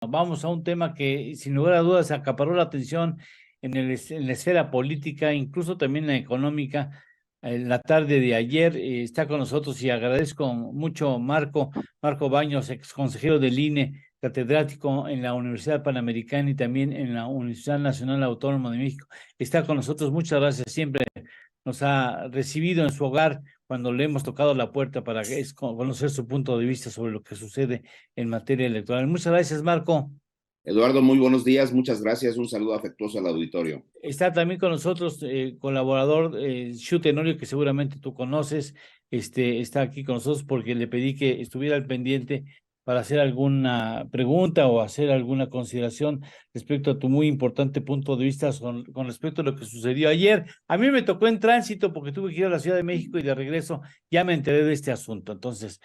Vamos a un tema que sin lugar a dudas acaparó la atención en la esfera política, incluso también en la económica. En la tarde de ayer está con nosotros y agradezco mucho Marco Baños, ex consejero del INE, catedrático en la Universidad Panamericana y también en la Universidad Nacional Autónoma de México. Está con nosotros, muchas gracias. Siempre nos ha recibido en su hogar cuando le hemos tocado la puerta para conocer su punto de vista sobre lo que sucede en materia electoral. Muchas gracias, Marco. Eduardo, muy buenos días, muchas gracias, un saludo afectuoso al auditorio. Está también con nosotros colaborador Shu Tenorio, que seguramente tú conoces, está aquí con nosotros porque le pedí que estuviera al pendiente para hacer alguna pregunta o hacer alguna consideración respecto a tu muy importante punto de vista con respecto a lo que sucedió ayer. A mí me tocó en tránsito porque tuve que ir a la Ciudad de México y de regreso ya me enteré de este asunto. Entonces,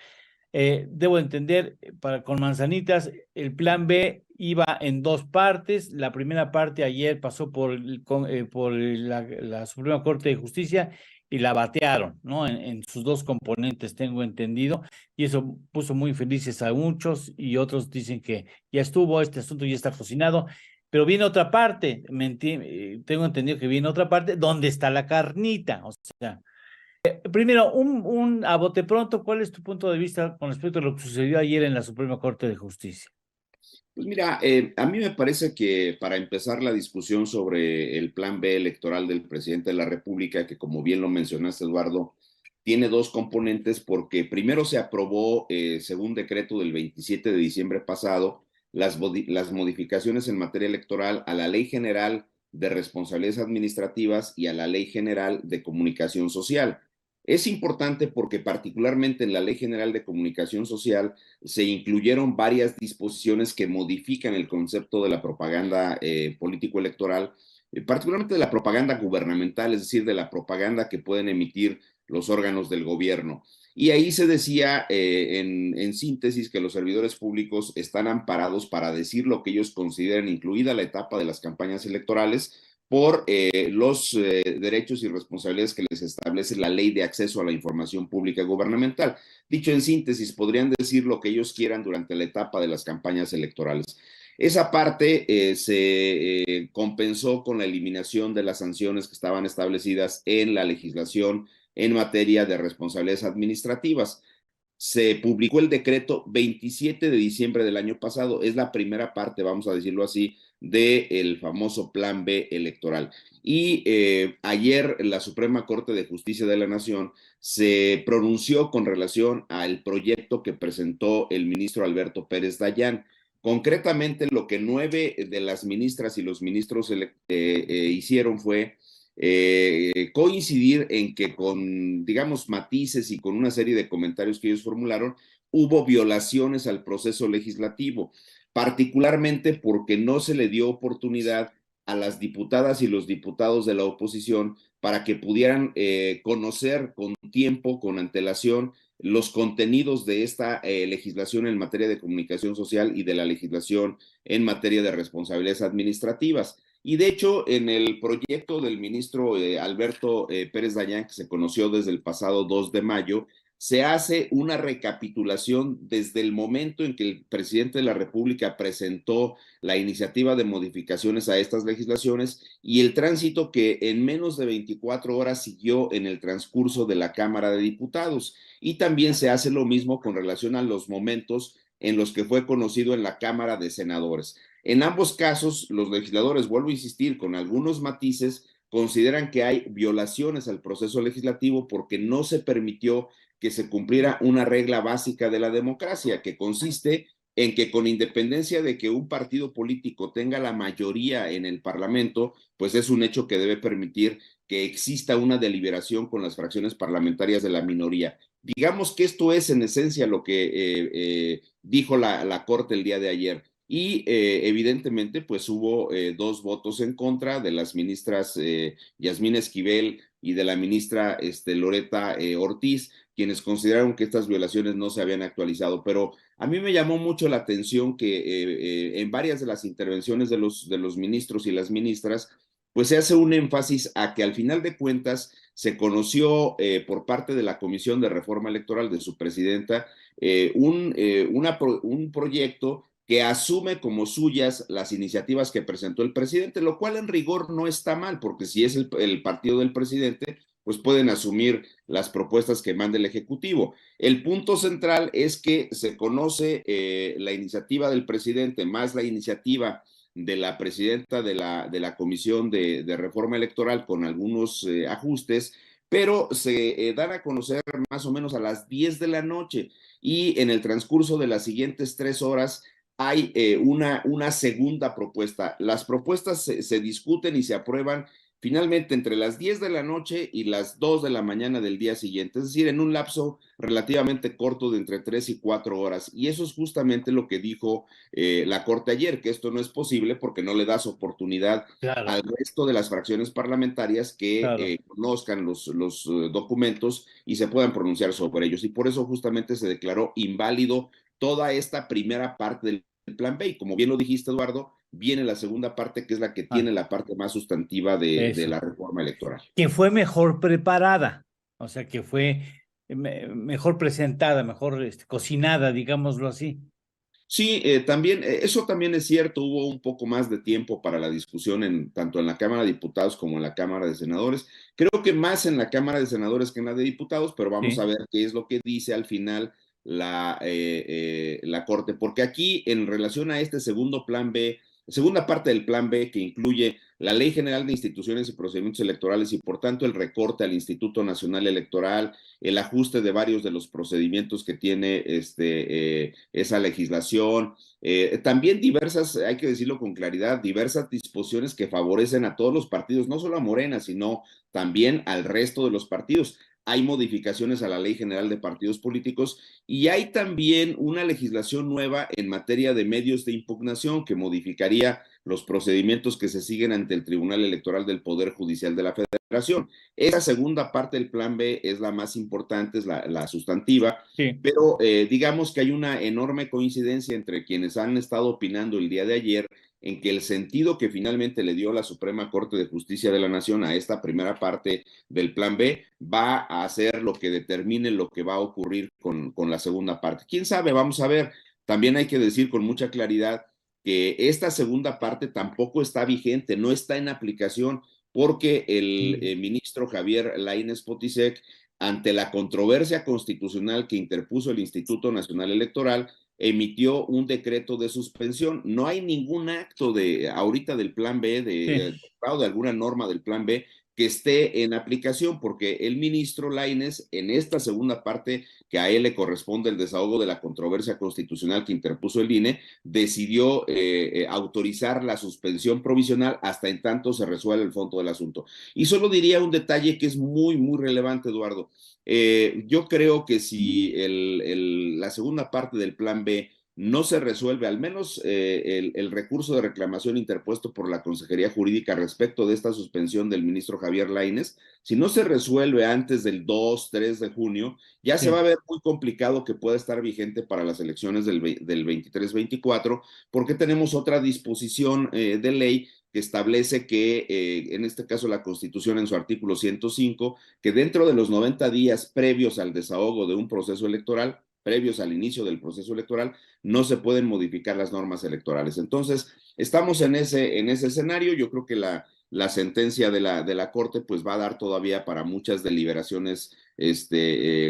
debo entender, con Manzanitas, el plan B iba en dos partes. La primera parte ayer pasó por la Suprema Corte de Justicia y la batearon, ¿no? En sus dos componentes, tengo entendido, y eso puso muy felices a muchos y otros dicen que ya estuvo, este asunto ya está cocinado. Pero viene otra parte, tengo entendido que viene otra parte donde está la carnita, o sea, primero, a bote pronto, ¿cuál es tu punto de vista con respecto a lo que sucedió ayer en la Suprema Corte de Justicia? Pues mira, a mí me parece que para empezar la discusión sobre el plan B electoral del presidente de la República, que como bien lo mencionaste, Eduardo, tiene dos componentes porque primero se aprobó, según decreto del 27 de diciembre pasado, las modificaciones en materia electoral a la Ley General de Responsabilidades Administrativas y a la Ley General de Comunicación Social. Es importante porque particularmente en la Ley General de Comunicación Social se incluyeron varias disposiciones que modifican el concepto de la propaganda político-electoral, particularmente de la propaganda gubernamental, es decir, de la propaganda que pueden emitir los órganos del gobierno. Y ahí se decía, en síntesis, que los servidores públicos están amparados para decir lo que ellos consideran, incluida la etapa de las campañas electorales, por los derechos y responsabilidades que les establece la Ley de Acceso a la Información Pública Gubernamental. Dicho en síntesis, podrían decir lo que ellos quieran durante la etapa de las campañas electorales. Esa parte se compensó con la eliminación de las sanciones que estaban establecidas en la legislación en materia de responsabilidades administrativas. Se publicó el decreto 27 de diciembre del año pasado. Es la primera parte, vamos a decirlo así, del famoso Plan B electoral. Y ayer la Suprema Corte de Justicia de la Nación se pronunció con relación al proyecto que presentó el ministro Alberto Pérez Dayán. Concretamente, lo que 9 de las ministras y los ministros hicieron fue coincidir en que con, digamos, matices y con una serie de comentarios que ellos formularon, hubo violaciones al proceso legislativo, particularmente porque no se le dio oportunidad a las diputadas y los diputados de la oposición para que pudieran conocer con tiempo, con antelación, los contenidos de esta legislación en materia de comunicación social y de la legislación en materia de responsabilidades administrativas. Y de hecho, en el proyecto del ministro Alberto Pérez Dayán, que se conoció desde el pasado 2 de mayo, se hace una recapitulación desde el momento en que el presidente de la República presentó la iniciativa de modificaciones a estas legislaciones y el tránsito que en menos de 24 horas siguió en el transcurso de la Cámara de Diputados. Y también se hace lo mismo con relación a los momentos en los que fue conocido en la Cámara de Senadores. En ambos casos, los legisladores, vuelvo a insistir, con algunos matices, consideran que hay violaciones al proceso legislativo porque no se permitió que se cumpliera una regla básica de la democracia, que consiste en que con independencia de que un partido político tenga la mayoría en el Parlamento, pues es un hecho que debe permitir que exista una deliberación con las fracciones parlamentarias de la minoría. Digamos que esto es en esencia lo que dijo la Corte el día de ayer. Y evidentemente pues hubo dos votos en contra de las ministras Yasmín Esquivel y de la ministra Loreta Ortiz, quienes consideraron que estas violaciones no se habían actualizado. Pero a mí me llamó mucho la atención que en varias de las intervenciones de los ministros y las ministras, pues se hace un énfasis a que al final de cuentas se conoció por parte de la Comisión de Reforma Electoral de su presidenta un proyecto que asume como suyas las iniciativas que presentó el presidente, lo cual en rigor no está mal, porque si es el partido del presidente, pues pueden asumir las propuestas que manda el Ejecutivo. El punto central es que se conoce la iniciativa del presidente más la iniciativa de la presidenta de la Comisión de Reforma Electoral con algunos ajustes, pero se dan a conocer más o menos a las 10 de la noche y en el transcurso de las siguientes 3 horas hay una segunda propuesta. Las propuestas se discuten y se aprueban finalmente entre las 10 de la noche y las 2 de la mañana del día siguiente, es decir, en un lapso relativamente corto de entre 3 y 4 horas. Y eso es justamente lo que dijo la Corte ayer, que esto no es posible porque no le das oportunidad Claro, al resto de las fracciones parlamentarias que claro. conozcan los documentos y se puedan pronunciar sobre ellos. Y por eso justamente se declaró inválido toda esta primera parte del plan B. Y como bien lo dijiste, Eduardo, viene la segunda parte, que es la que Ah, tiene la parte más sustantiva de eso. la reforma electoral. Que fue mejor preparada, o sea, que fue mejor presentada, mejor cocinada, digámoslo así. Sí, también, eso también es cierto, hubo un poco más de tiempo para la discusión tanto en la Cámara de Diputados como en la Cámara de Senadores. Creo que más en la Cámara de Senadores que en la de Diputados, pero vamos a Sí, ver qué es lo que dice al final la Corte, porque aquí en relación a este segundo plan B, segunda parte del plan B que incluye la Ley General de Instituciones y Procedimientos Electorales y por tanto el recorte al Instituto Nacional Electoral, el ajuste de varios de los procedimientos que tiene esa legislación, también diversas, hay que decirlo con claridad, diversas disposiciones que favorecen a todos los partidos, no solo a Morena, sino también al resto de los partidos. Hay modificaciones a la Ley General de Partidos Políticos y hay también una legislación nueva en materia de medios de impugnación que modificaría los procedimientos que se siguen ante el Tribunal Electoral del Poder Judicial de la Federación. Esa segunda parte del plan B es la más importante, es la sustantiva, sí. pero digamos que hay una enorme coincidencia entre quienes han estado opinando el día de ayer en que el sentido que finalmente le dio la Suprema Corte de Justicia de la Nación a esta primera parte del plan B va a hacer lo que determine lo que va a ocurrir con la segunda parte. ¿Quién sabe? Vamos a ver. También hay que decir con mucha claridad que esta segunda parte tampoco está vigente, no está en aplicación porque el Mm. ministro Javier Lainez Potisek, ante la controversia constitucional que interpuso el Instituto Nacional Electoral, emitió un decreto de suspensión. No hay ningún acto de ahorita del plan B, Sí, o de alguna norma del plan B que esté en aplicación, porque el ministro Lainez, en esta segunda parte, que a él le corresponde el desahogo de la controversia constitucional que interpuso el INE, decidió autorizar la suspensión provisional hasta en tanto se resuelve el fondo del asunto. Y solo diría un detalle que es muy, muy relevante, Eduardo. Yo creo que si la segunda parte del plan B no se resuelve, al menos el recurso de reclamación interpuesto por la Consejería Jurídica respecto de esta suspensión del ministro Javier Lainez, si no se resuelve antes del 2, 3 de junio, ya se va a sí. ver muy complicado que pueda estar vigente para las elecciones del 23-24, porque tenemos otra disposición de ley que establece que, en este caso la Constitución en su artículo 105, que dentro de los 90 días previos al desahogo de un proceso electoral, previos al inicio del proceso electoral, no se pueden modificar las normas electorales. Entonces, estamos en ese escenario. Yo creo que la sentencia de la Corte pues va a dar todavía para muchas deliberaciones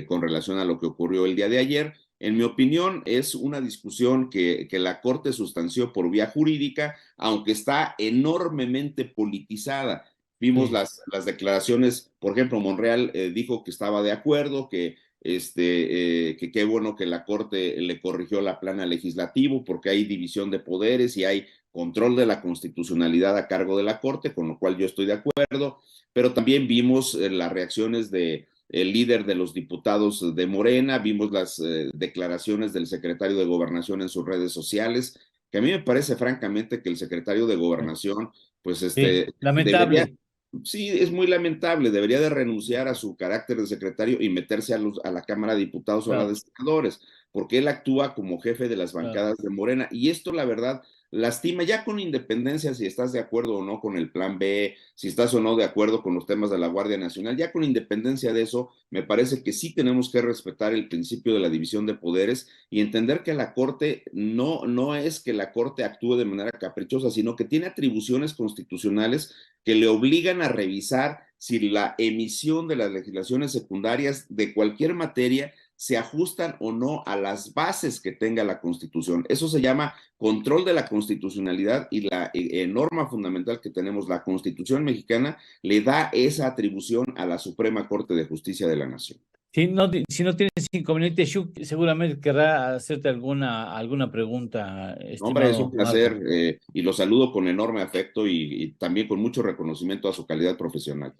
con relación a lo que ocurrió el día de ayer. En mi opinión, es una discusión que la Corte sustanció por vía jurídica, aunque está enormemente politizada. Vimos Sí. las declaraciones, por ejemplo, Monreal dijo que estaba de acuerdo, que qué bueno que la Corte le corrigió la plana legislativo porque hay división de poderes y hay control de la constitucionalidad a cargo de la Corte, con lo cual yo estoy de acuerdo, pero también vimos las reacciones de el líder de los diputados de Morena, vimos las declaraciones del secretario de Gobernación en sus redes sociales, que a mí me parece francamente que el secretario de Gobernación, pues Sí, debería, lamentable. sí, es muy lamentable, debería de renunciar a su carácter de secretario y meterse a la Cámara de Diputados o a la Claro, de Senadores, porque él actúa como jefe de las claro. bancadas de Morena. Y esto, la verdad, lastima, ya con independencia si estás de acuerdo o no con el plan B, si estás o no de acuerdo con los temas de la Guardia Nacional, ya con independencia de eso, me parece que sí tenemos que respetar el principio de la división de poderes y entender que la Corte no es que la Corte actúe de manera caprichosa, sino que tiene atribuciones constitucionales que le obligan a revisar si la emisión de las legislaciones secundarias de cualquier materia se ajustan o no a las bases que tenga la Constitución. Eso se llama control de la constitucionalidad y la norma fundamental que tenemos, la Constitución mexicana, le da esa atribución a la Suprema Corte de Justicia de la Nación. Si no tienes inconveniente, Shuk, seguramente querrá hacerte alguna pregunta, No, hombre, es estimado un Marco. placer y lo saludo con enorme afecto y también con mucho reconocimiento a su calidad profesional.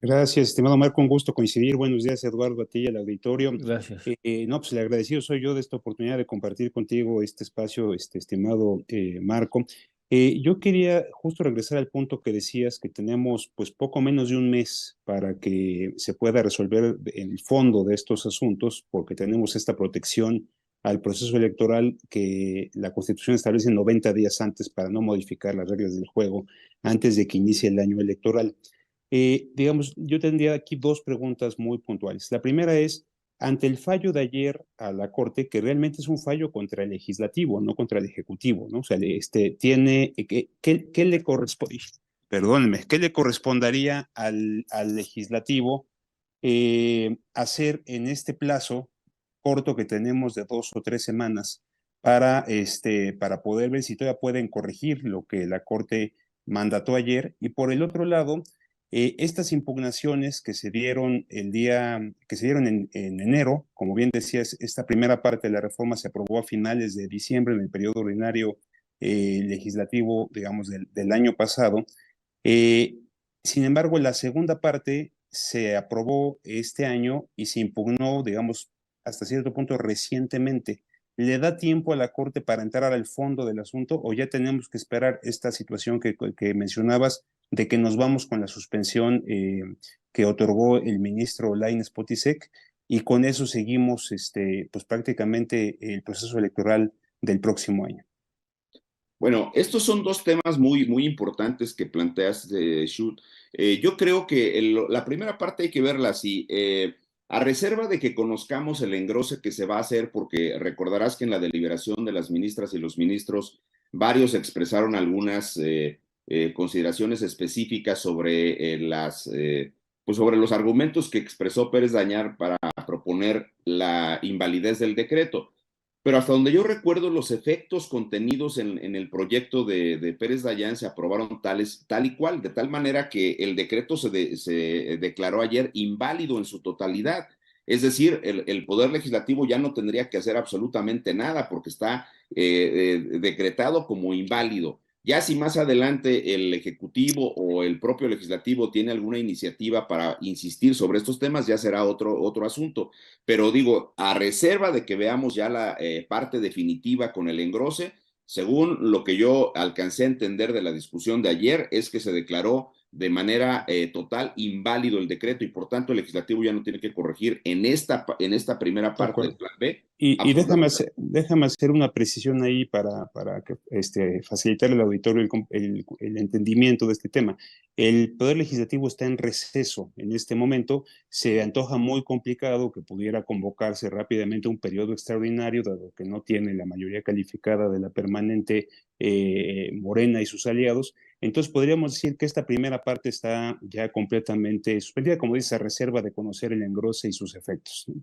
Gracias, estimado Marco, un gusto coincidir. Buenos días, Eduardo, a ti y al auditorio. Gracias. No, pues el agradecido soy yo de esta oportunidad de compartir contigo este espacio, estimado Marco. Yo quería justo regresar al punto que decías que tenemos pues poco menos de un mes para que se pueda resolver el fondo de estos asuntos, porque tenemos esta protección al proceso electoral que la Constitución establece 90 días antes para no modificar las reglas del juego antes de que inicie el año electoral. Digamos, yo tendría aquí dos preguntas muy puntuales. La primera es, ante el fallo de ayer a la Corte, que realmente es un fallo contra el legislativo, no contra el ejecutivo, ¿no? O sea, tiene, ¿qué le corresponde? Perdónenme, ¿qué le correspondería al legislativo hacer en este plazo corto que tenemos de 2 o 3 semanas para poder ver si todavía pueden corregir lo que la Corte mandató ayer? Y por el otro lado, estas impugnaciones que se dieron en enero, como bien decías, esta primera parte de la reforma se aprobó a finales de diciembre en el periodo ordinario legislativo, digamos, del año pasado. Eh, Sin embargo, la segunda parte se aprobó este año y se impugnó, digamos, hasta cierto punto recientemente. ¿Le da tiempo a la Corte para entrar al fondo del asunto o ya tenemos que esperar esta situación que mencionabas de que nos vamos con la suspensión que otorgó el ministro Lainez Potisek y con eso seguimos pues prácticamente el proceso electoral del próximo año? Bueno, estos son dos temas muy importantes que planteas, Shut. Yo creo que la primera parte hay que verla así. A reserva de que conozcamos el engrose que se va a hacer, porque recordarás que en la deliberación de las ministras y los ministros, varios expresaron algunas consideraciones específicas sobre pues sobre los argumentos que expresó Pérez Dañar para proponer la invalidez del decreto. Pero hasta donde yo recuerdo, los efectos contenidos en el proyecto de Pérez Dayán se aprobaron tal y cual, de tal manera que el decreto se declaró ayer inválido en su totalidad. Es decir, el Poder Legislativo ya no tendría que hacer absolutamente nada porque está decretado como inválido. Ya si más adelante el Ejecutivo o el propio Legislativo tiene alguna iniciativa para insistir sobre estos temas, ya será otro asunto. Pero digo, a reserva de que veamos ya la parte definitiva con el engrose, según lo que yo alcancé a entender de la discusión de ayer, es que se declaró de manera total inválido el decreto y por tanto el legislativo ya no tiene que corregir en esta primera De parte del acuerdo. plan B. Y déjame hacer una precisión ahí para que, facilitar al auditorio el entendimiento de este tema. El Poder Legislativo está en receso en este momento. Se antoja muy complicado que pudiera convocarse rápidamente un periodo extraordinario, dado que no tiene la mayoría calificada de la permanente Morena y sus aliados. Entonces podríamos decir que esta primera parte está ya completamente suspendida, como dice, a reserva de conocer el engrose y sus efectos, ¿no?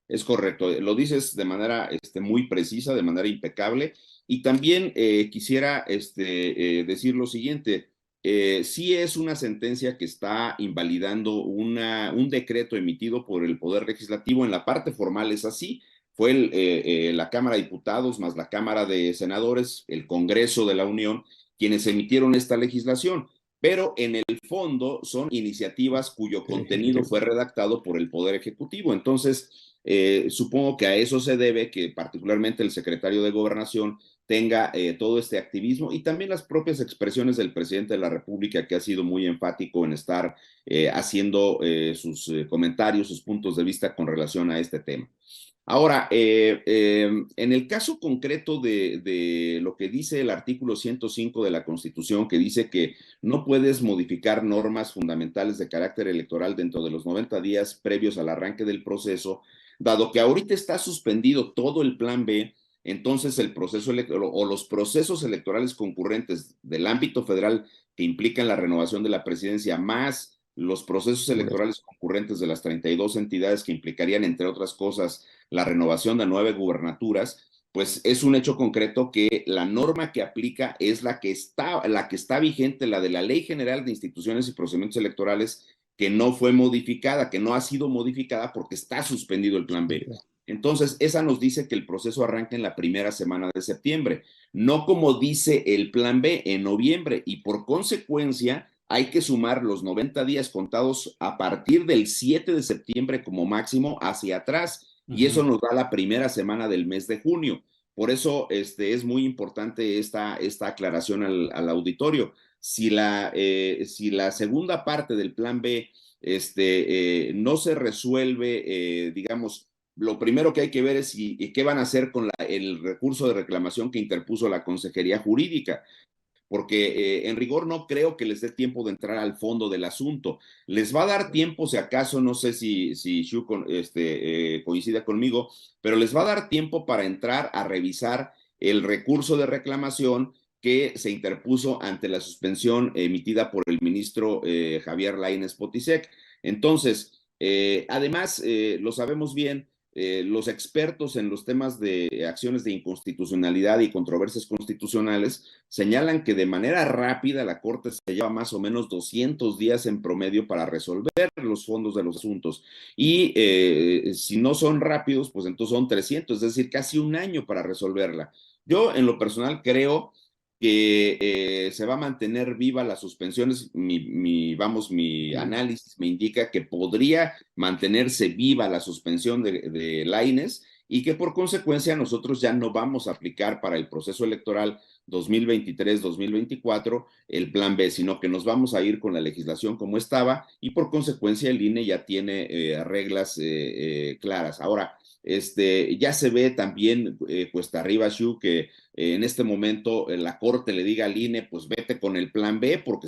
Es correcto, lo dices de manera muy precisa, de manera impecable. Y también quisiera decir lo siguiente, sí es una sentencia que está invalidando un decreto emitido por el Poder Legislativo, en la parte formal es así, fue la Cámara de Diputados más la Cámara de Senadores, el Congreso de la Unión, quienes emitieron esta legislación. Pero en el fondo son iniciativas cuyo El contenido Ejecutivo. fue redactado por el Poder Ejecutivo. Entonces, supongo que a eso se debe que particularmente el secretario de Gobernación tenga todo este activismo y también las propias expresiones del presidente de la República, que ha sido muy enfático en estar haciendo sus comentarios, sus puntos de vista con relación a este tema. Ahora, en el caso concreto de lo que dice el artículo 105 de la Constitución, que dice que no puedes modificar normas fundamentales de carácter electoral dentro de los 90 días previos al arranque del proceso, dado que ahorita está suspendido todo el Plan B, entonces el proceso electoral o los procesos electorales concurrentes del ámbito federal que implican la renovación de la presidencia, más los procesos electorales concurrentes de las 32 entidades que implicarían, entre otras cosas, la renovación de 9 gubernaturas, pues es un hecho concreto que la norma que aplica es la que está vigente, la de la Ley General de Instituciones y Procedimientos Electorales, que no fue modificada, que no ha sido modificada porque está suspendido el Plan B. Entonces, esa nos dice que el proceso arranca en la primera semana de septiembre, no como dice el Plan B en noviembre, y por consecuencia hay que sumar los 90 días contados a partir del 7 de septiembre como máximo hacia atrás, y eso nos da la primera semana del mes de junio. Por eso es muy importante esta aclaración al auditorio. Si la segunda parte del Plan B no se resuelve, digamos, lo primero que hay que ver es qué van a hacer con el recurso de reclamación que interpuso la Consejería Jurídica, porque en rigor no creo que les dé tiempo de entrar al fondo del asunto. Les va a dar tiempo, si acaso, no sé si Xu coincida conmigo, pero les va a dar tiempo para entrar a revisar el recurso de reclamación que se interpuso ante la suspensión emitida por el ministro Javier Lainez Potisek. Entonces, además, lo sabemos bien, los expertos en los temas de acciones de inconstitucionalidad y controversias constitucionales señalan que de manera rápida la Corte se lleva más o menos 200 días en promedio para resolver los fondos de los asuntos. Y si no son rápidos, pues entonces son 300, es decir, casi un año para resolverla. Yo, en lo personal, creo que se va a mantener viva las suspensiones. Mi análisis me indica que podría mantenerse viva la suspensión de Lainez, y que por consecuencia nosotros ya no vamos a aplicar para el proceso electoral 2023-2024 el Plan B, sino que nos vamos a ir con la legislación como estaba, y por consecuencia el INE ya tiene reglas claras. Ahora, ya se ve también cuesta arriba, Xu, que en este momento la Corte le diga al INE, pues vete con el Plan B, porque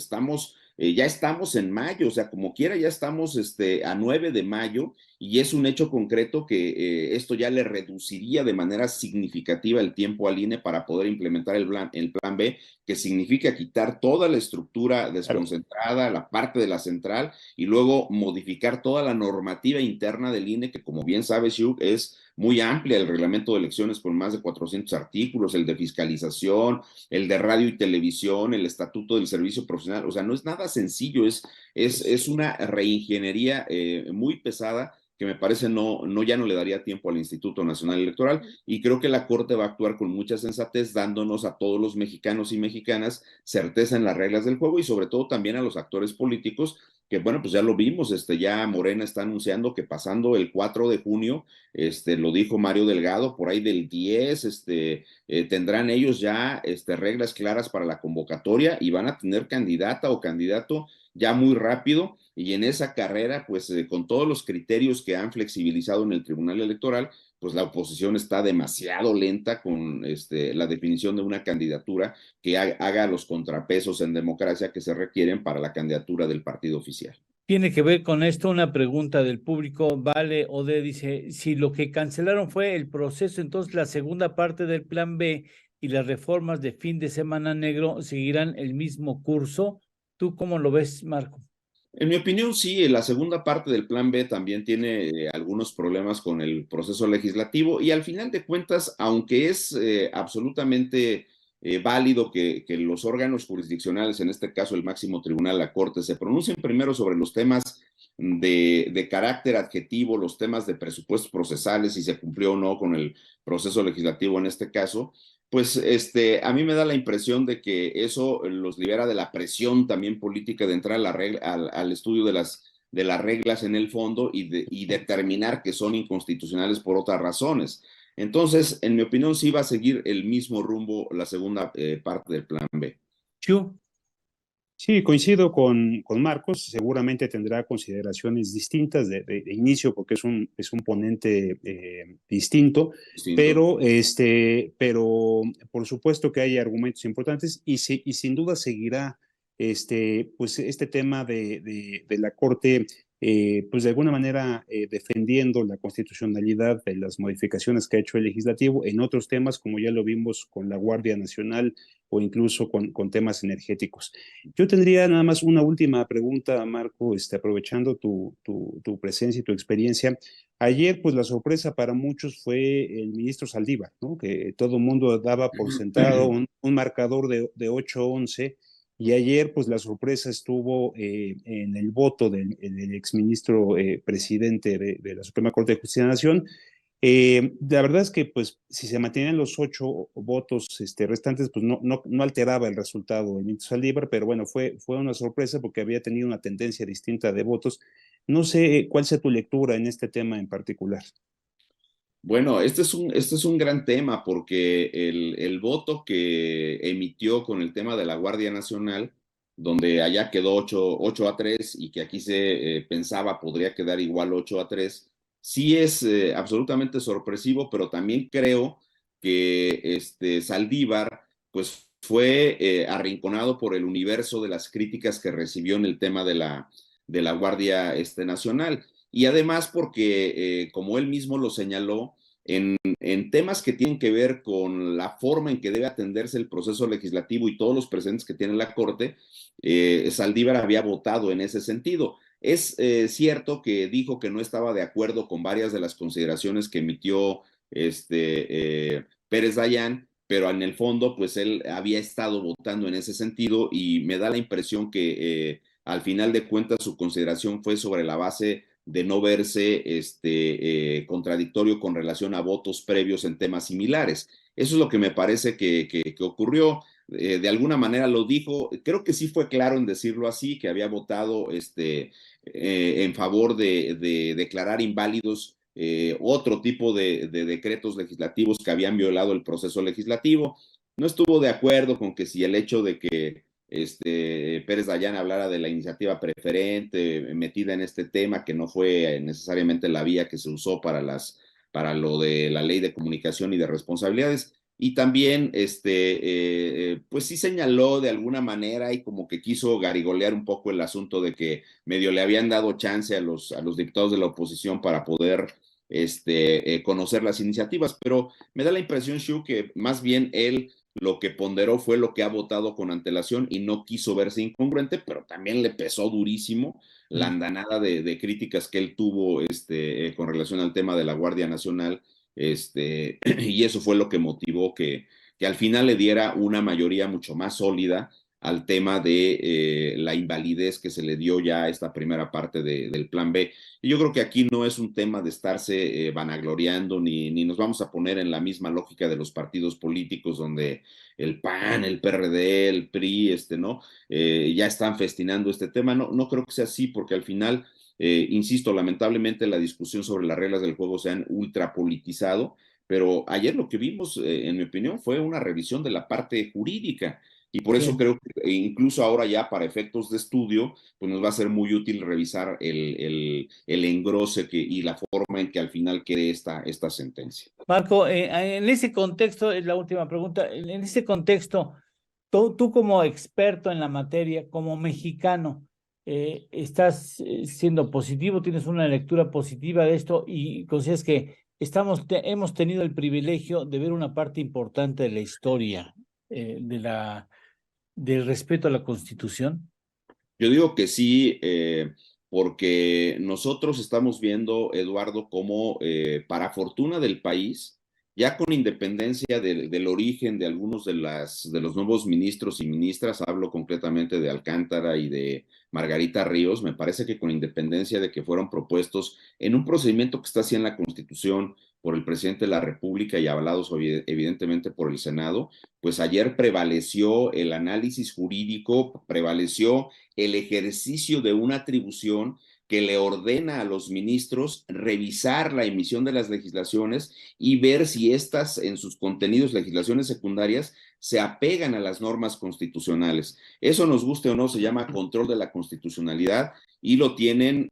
ya estamos en mayo, o sea, como quiera, ya estamos a 9 de mayo, y es un hecho concreto que esto ya le reduciría de manera significativa el tiempo al INE para poder implementar el plan B, que significa quitar toda la estructura desconcentrada, la parte de la central, y luego modificar toda la normativa interna del INE, que como bien sabes, Shuk, es muy amplia, el reglamento de elecciones con más de 400 artículos, el de fiscalización, el de radio y televisión, el estatuto del servicio profesional. O sea, no es nada sencillo, es una reingeniería muy pesada, que me parece ya no le daría tiempo al Instituto Nacional Electoral, y creo que la Corte va a actuar con mucha sensatez, dándonos a todos los mexicanos y mexicanas certeza en las reglas del juego, y sobre todo también a los actores políticos, que bueno, pues ya lo vimos, ya Morena está anunciando que pasando el 4 de junio, lo dijo Mario Delgado, por ahí del 10, tendrán ellos ya reglas claras para la convocatoria, y van a tener candidata o candidato ya muy rápido, y en esa carrera, pues con todos los criterios que han flexibilizado en el Tribunal Electoral, pues la oposición está demasiado lenta con la definición de una candidatura que haga los contrapesos en democracia que se requieren para la candidatura del partido oficial. Tiene que ver con esto una pregunta del público. Vale Ode dice, si lo que cancelaron fue el proceso, entonces la segunda parte del Plan B y las reformas de fin de semana negro seguirán el mismo curso. ¿Tú cómo lo ves, Marco? En mi opinión, sí, la segunda parte del Plan B también tiene algunos problemas con el proceso legislativo, y al final de cuentas, aunque es absolutamente válido que los órganos jurisdiccionales, en este caso el máximo tribunal, la Corte, se pronuncien primero sobre los temas de carácter adjetivo, los temas de presupuestos procesales, si se cumplió o no con el proceso legislativo en este caso, pues a mí me da la impresión de que eso los libera de la presión también política de entrar al estudio de las reglas en el fondo, y determinar que son inconstitucionales por otras razones. Entonces, en mi opinión, sí va a seguir el mismo rumbo la segunda parte del Plan B. Chu. Sí, coincido con Marcos, seguramente tendrá consideraciones distintas de inicio porque es un ponente distinto, Distinto. pero por supuesto que hay argumentos importantes y sin duda seguirá pues este tema de la Corte, pues de alguna manera defendiendo la constitucionalidad de las modificaciones que ha hecho el legislativo en otros temas, como ya lo vimos con la Guardia Nacional o incluso con temas energéticos. Yo tendría nada más una última pregunta, Marco, aprovechando tu presencia y tu experiencia. Ayer, pues la sorpresa para muchos fue el ministro Saldívar, ¿no? Que todo el mundo daba por sentado un marcador de 8-11 y ayer, pues la sorpresa estuvo en el voto del exministro presidente de la Suprema Corte de Justicia de la Nación. La verdad es que, pues, si se mantenían los 8 votos restantes, pues no alteraba el resultado del ministro Saldívar, pero bueno, fue una sorpresa porque había tenido una tendencia distinta de votos. No sé cuál sea tu lectura en este tema en particular. Bueno, este es un gran tema porque el voto que emitió con el tema de la Guardia Nacional, donde allá quedó 8-3 y que aquí se pensaba podría quedar igual 8-3, sí es absolutamente sorpresivo, pero también creo que Saldívar pues fue arrinconado por el universo de las críticas que recibió en el tema de la Guardia Nacional. Y además porque, como él mismo lo señaló, en temas que tienen que ver con la forma en que debe atenderse el proceso legislativo y todos los presentes que tiene la Corte, Saldívar había votado en ese sentido. Es cierto que dijo que no estaba de acuerdo con varias de las consideraciones que emitió Pérez Dayán, pero en el fondo, pues él había estado votando en ese sentido y me da la impresión que al final de cuentas su consideración fue sobre la base de no verse contradictorio con relación a votos previos en temas similares. Eso es lo que me parece que ocurrió. De alguna manera lo dijo, creo que sí fue claro en decirlo así, que había votado en favor de declarar inválidos otro tipo de decretos legislativos que habían violado el proceso legislativo. No estuvo de acuerdo con que si el hecho de que Pérez Dayán hablara de la iniciativa preferente metida en este tema, que no fue necesariamente la vía que se usó para lo de la ley de comunicación y de responsabilidades. Y también, pues sí señaló de alguna manera y como que quiso garigolear un poco el asunto de que medio le habían dado chance a los diputados de la oposición para poder conocer las iniciativas, pero me da la impresión, Shu, que más bien él lo que ponderó fue lo que ha votado con antelación y no quiso verse incongruente, pero también le pesó durísimo la andanada de críticas que él tuvo con relación al tema de la Guardia Nacional, y eso fue lo que motivó que al final le diera una mayoría mucho más sólida al tema de la invalidez que se le dio ya a esta primera parte del plan B. Y yo creo que aquí no es un tema de estarse vanagloriando, ni nos vamos a poner en la misma lógica de los partidos políticos donde el PAN, el PRD, el PRI, ¿no? Ya están festinando este tema. No creo que sea así, porque al final, insisto, lamentablemente la discusión sobre las reglas del juego se han ultrapolitizado, pero ayer lo que vimos, en mi opinión, fue una revisión de la parte jurídica. Y por eso Sí. creo que incluso ahora ya para efectos de estudio, pues nos va a ser muy útil revisar el engrose y la forma en que al final quede esta sentencia. Marco, en ese contexto, es la última pregunta, en ese contexto, tú como experto en la materia, como mexicano, ¿estás siendo positivo? ¿Tienes una lectura positiva de esto y consideras que hemos tenido el privilegio de ver una parte importante de la historia del respeto a la Constitución? Yo digo que sí, porque nosotros estamos viendo, Eduardo, como para fortuna del país, ya con independencia del origen de algunos de los nuevos ministros y ministras, hablo concretamente de Alcántara y de Margarita Ríos, me parece que con independencia de que fueron propuestos en un procedimiento que está así en la Constitución por el presidente de la República y avalados evidentemente por el Senado, pues ayer prevaleció el análisis jurídico, prevaleció el ejercicio de una atribución que le ordena a los ministros revisar la emisión de las legislaciones y ver si estas en sus contenidos, legislaciones secundarias, se apegan a las normas constitucionales. Eso, nos guste o no, se llama control de la constitucionalidad y lo tienen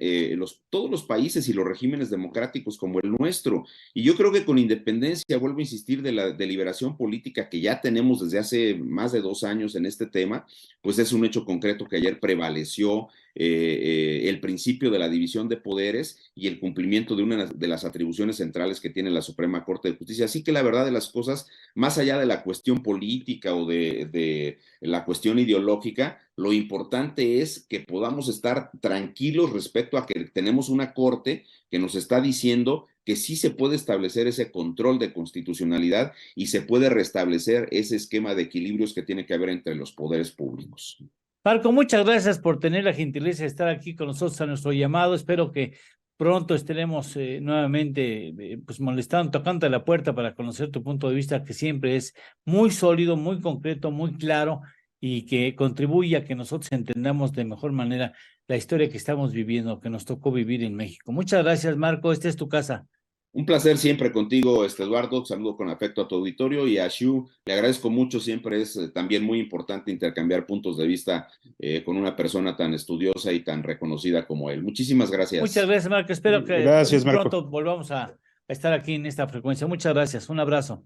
todos los países y los regímenes democráticos como el nuestro. Y yo creo que con independencia, vuelvo a insistir, de la deliberación política que ya tenemos desde hace más de 2 años en este tema, pues es un hecho concreto que ayer prevaleció el principio de la división de poderes y el cumplimiento de una de las atribuciones centrales que tiene la Suprema Corte de Justicia. Así que la verdad de las cosas, más allá de la cuestión política o de la cuestión ideológica, lo importante es que podamos estar tranquilos respecto a que tenemos una Corte que nos está diciendo que sí se puede establecer ese control de constitucionalidad y se puede restablecer ese esquema de equilibrios que tiene que haber entre los poderes públicos. Marco, muchas gracias por tener la gentileza de estar aquí con nosotros a nuestro llamado. Espero que pronto estaremos nuevamente pues molestando, tocando a la puerta para conocer tu punto de vista, que siempre es muy sólido, muy concreto, muy claro y que contribuye a que nosotros entendamos de mejor manera la historia que estamos viviendo, que nos tocó vivir en México. Muchas gracias, Marco. Esta es tu casa. Un placer siempre contigo, Eduardo. Saludo con afecto a tu auditorio y a Xu. Le agradezco mucho. Siempre es también muy importante intercambiar puntos de vista con una persona tan estudiosa y tan reconocida como él. Muchísimas gracias. Muchas gracias, Marco. Espero que Gracias, Marco. pronto volvamos a estar aquí en esta frecuencia. Muchas gracias. Un abrazo.